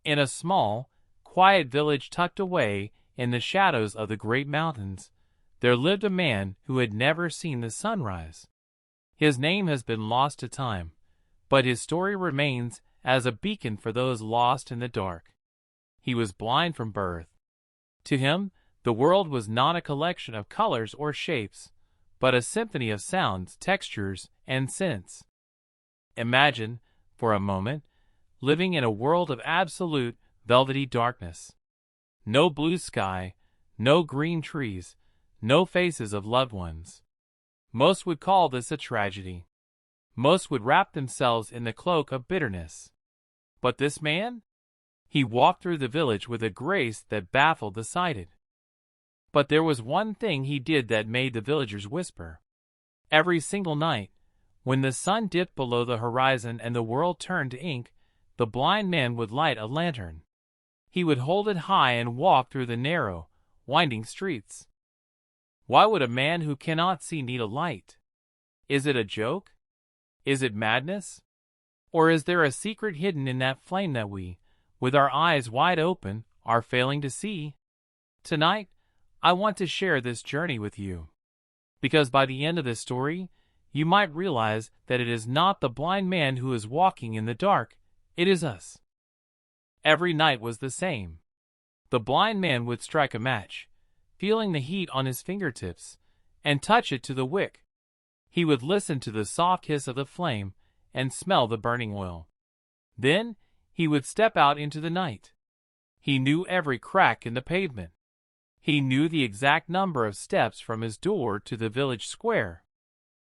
In a small, quiet village tucked away in the shadows of the great mountains, there lived a man who had never seen the sunrise. His name has been lost to time, but his story remains as a beacon for those lost in the dark. He was blind from birth. To him, the world was not a collection of colors or shapes, but a symphony of sounds, textures, and scents. Imagine, for a moment, living in a world of absolute, velvety darkness. No blue sky, no green trees, no faces of loved ones. Most would call this a tragedy. Most would wrap themselves in the cloak of bitterness. But this man? He walked through the village with a grace that baffled the sighted. But there was one thing he did that made the villagers whisper. Every single night, when the sun dipped below the horizon and the world turned to ink, the blind man would light a lantern. He would hold it high and walk through the narrow, winding streets. Why would a man who cannot see need a light? Is it a joke? Is it madness? Or is there a secret hidden in that flame that we, with our eyes wide open, are failing to see? Tonight, I want to share this journey with you. Because by the end of this story, you might realize that it is not the blind man who is walking in the dark, it is us. Every night was the same. The blind man would strike a match, feeling the heat on his fingertips, and touch it to the wick. He would listen to the soft hiss of the flame and smell the burning oil. Then he would step out into the night. He knew every crack in the pavement. He knew the exact number of steps from his door to the village square.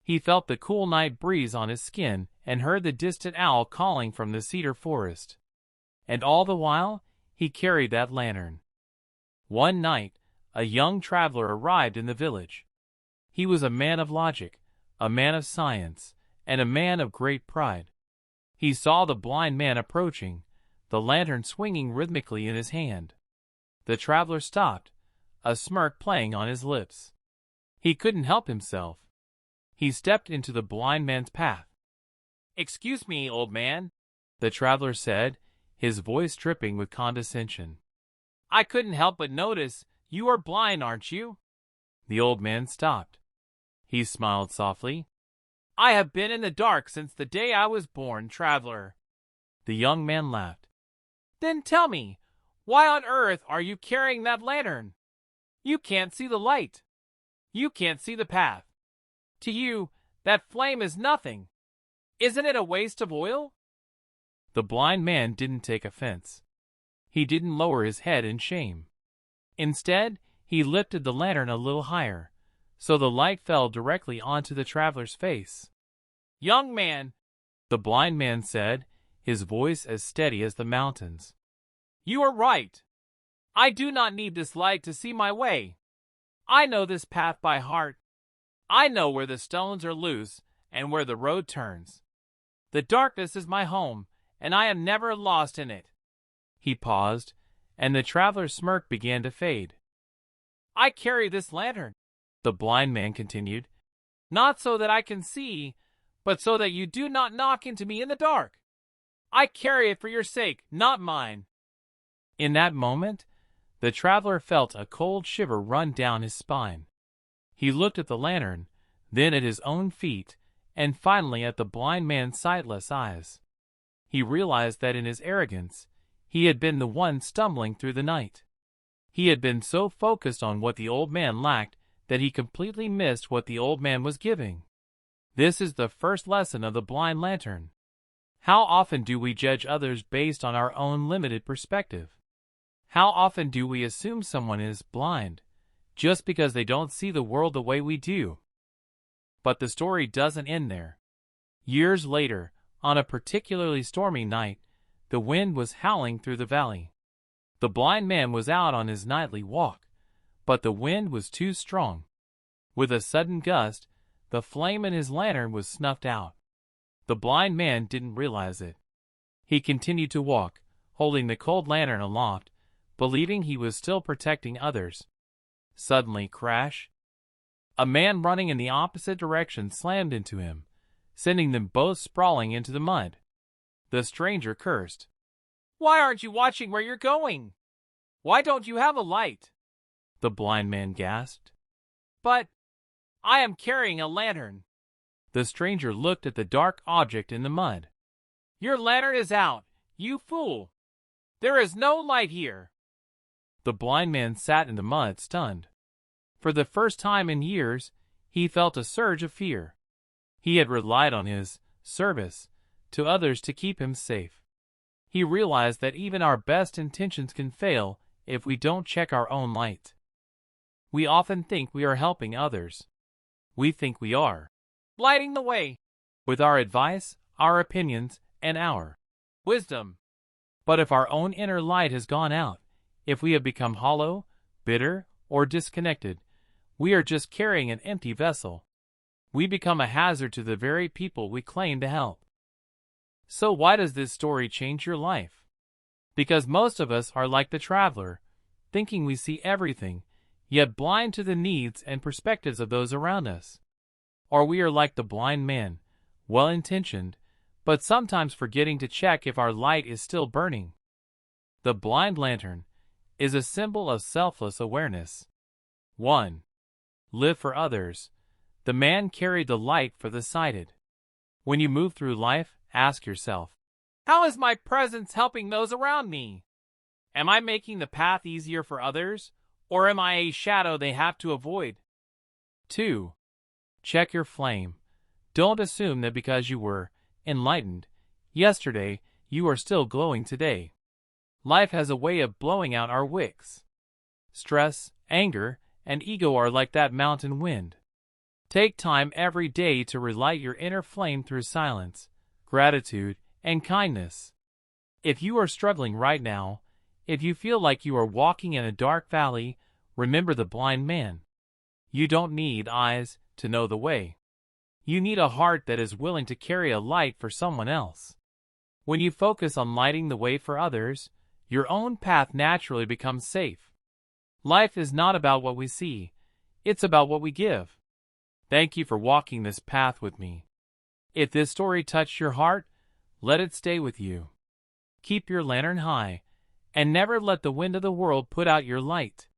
He felt the cool night breeze on his skin and heard the distant owl calling from the cedar forest. And all the while, he carried that lantern. One night, a young traveler arrived in the village. He was a man of logic, a man of science, and a man of great pride. He saw the blind man approaching, the lantern swinging rhythmically in his hand. The traveler stopped, a smirk playing on his lips. He couldn't help himself. He stepped into the blind man's path. "Excuse me, old man," the traveler said, his voice dripping with condescension. "I couldn't help but notice you are blind, aren't you?" The old man stopped. He smiled softly. "I have been in the dark since the day I was born, traveler." The young man laughed. "Then tell me, why on earth are you carrying that lantern? You can't see the light. You can't see the path. To you, that flame is nothing. Isn't it a waste of oil?" The blind man didn't take offense. He didn't lower his head in shame. Instead, he lifted the lantern a little higher, so the light fell directly onto the traveler's face. "Young man," the blind man said, his voice as steady as the mountains, "you are right. I do not need this light to see my way. I know this path by heart. I know where the stones are loose and where the road turns. The darkness is my home, and I am never lost in it." He paused, and the traveler's smirk began to fade. "I carry this lantern," the blind man continued, "not so that I can see, but so that you do not knock into me in the dark. I carry it for your sake, not mine." In that moment, the traveler felt a cold shiver run down his spine. He looked at the lantern, then at his own feet, and finally at the blind man's sightless eyes. He realized that in his arrogance, he had been the one stumbling through the night. He had been so focused on what the old man lacked that he completely missed what the old man was giving. This is the first lesson of the blind lantern. How often do we judge others based on our own limited perspective? How often do we assume someone is blind just because they don't see the world the way we do? But the story doesn't end there. Years later, on a particularly stormy night, the wind was howling through the valley. The blind man was out on his nightly walk, but the wind was too strong. With a sudden gust, the flame in his lantern was snuffed out. The blind man didn't realize it. He continued to walk, holding the cold lantern aloft, believing he was still protecting others. Suddenly, crash! A man running in the opposite direction slammed into him, sending them both sprawling into the mud. The stranger cursed. Why aren't you watching where you're going? Why don't you have a light? The blind man gasped. But I am carrying a lantern. The stranger looked at the dark object in the mud. Your lantern is out, you fool. There is no light here. The blind man sat in the mud, stunned. For the first time in years, he felt a surge of fear. He had relied on his service to others to keep him safe. He realized that even our best intentions can fail if we don't check our own light. We often think we are helping others. We think we are lighting the way with our advice, our opinions, and our wisdom. But if our own inner light has gone out, if we have become hollow, bitter, or disconnected, we are just carrying an empty vessel. We become a hazard to the very people we claim to help. So why does this story change your life? Because most of us are like the traveler, thinking we see everything, yet blind to the needs and perspectives of those around us. Or we are like the blind man, well-intentioned, but sometimes forgetting to check if our light is still burning. The blind lantern is a symbol of selfless awareness. 1. Live for others. The man carried the light for the sighted. When you move through life, ask yourself, how is my presence helping those around me? Am I making the path easier for others, or am I a shadow they have to avoid? 2. Check your flame. Don't assume that because you were enlightened yesterday, you are still glowing today. Life has a way of blowing out our wicks. Stress, anger, and ego are like that mountain wind. Take time every day to relight your inner flame through silence, gratitude, and kindness. If you are struggling right now, if you feel like you are walking in a dark valley, remember the blind man. You don't need eyes to know the way. You need a heart that is willing to carry a light for someone else. When you focus on lighting the way for others, your own path naturally becomes safe. Life is not about what we see, it's about what we give. Thank you for walking this path with me. If this story touched your heart, let it stay with you. Keep your lantern high, and never let the wind of the world put out your light.